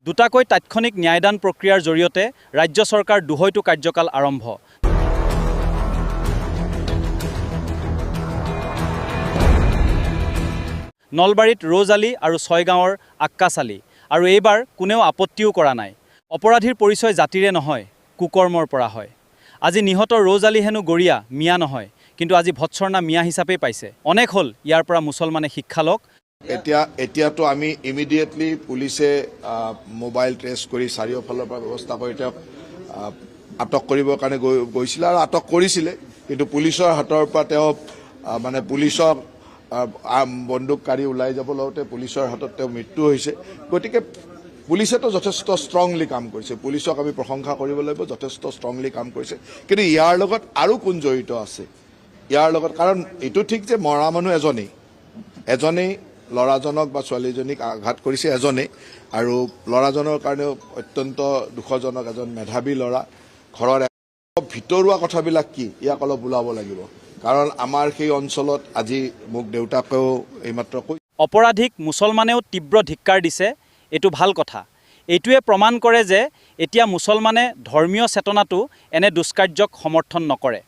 দুটাকৈ তাৎক্ষণিক ন্যায়দান প্ৰক্ৰিয়াৰ জৰিয়তে ৰাজ্য চৰকাৰ দুহৈটো কাৰ্যকাল আৰম্ভ। নলবাৰীত ৰ'জ আলী আৰু ছয়গাঁৱৰ আক্কাছ আলী, আৰু এইবাৰ কোনেও আপত্তিও কৰা নাই। অপৰাধীৰ পৰিচয় জাতিৰে নহয়, কুকৰ্মৰ পৰা হয়। আজি নিহত ৰ'জ আলী হেনো গৰীয়া, মিয়া নহয়, কিন্তু আজি ভৎসৰ্ণা মিয়া হিচাপেই পাইছে। অনেক হ'ল ইয়াৰ পৰা মুছলমানে শিক্ষা লওক। এতিয়াতো আমি ইমিডিয়েটলি পুলিচে মোবাইল ট্ৰেচ কৰি চাৰিওফালৰ পৰা ব্যৱস্থা কৰি তেওঁক আটক কৰিবৰ কাৰণে গৈছিলে আৰু আটক কৰিছিলে, কিন্তু পুলিচৰ হাতৰ পৰা তেওঁ পুলিচক বন্দুককাৰী ওলাই যাব লওঁতে পুলিচৰ হাতত তেওঁ মৃত্যু হৈছে। গতিকে পুলিচেতো যথেষ্ট ষ্ট্ৰংলি কাম কৰিছে, পুলিচক আমি প্ৰশংসা কৰিব লাগিব, যথেষ্ট ষ্ট্ৰংলি কাম কৰিছে। কিন্তু ইয়াৰ লগত আৰু কোন জড়িত আছে ইয়াৰ লগত, কাৰণ এইটো ঠিক যে মৰা মানুহ এজনেই ল'ৰাজনক বা ছোৱালীজনীক আঘাত কৰিছে এজনেই, আৰু ল'ৰাজনৰ কাৰণেও অত্যন্ত দুখজনক, এজন মেধাৱী ল'ৰা। ঘৰৰ ভিতৰুৱা কথাবিলাক কি ইয়াক অলপ ওলাব লাগিব, কাৰণ আমাৰ সেই অঞ্চলত আজি মোক দেউতাকেও এইমাত্ৰ কৈ অপৰাধীক মুছলমানেও তীব্ৰ ধিক্কাৰ দিছে। এইটো ভাল কথা। এইটোৱে প্ৰমাণ কৰে যে এতিয়া মুছলমানে ধৰ্মীয় চেতনাটো এনে দুষ্কাৰ্যক সমৰ্থন নকৰে।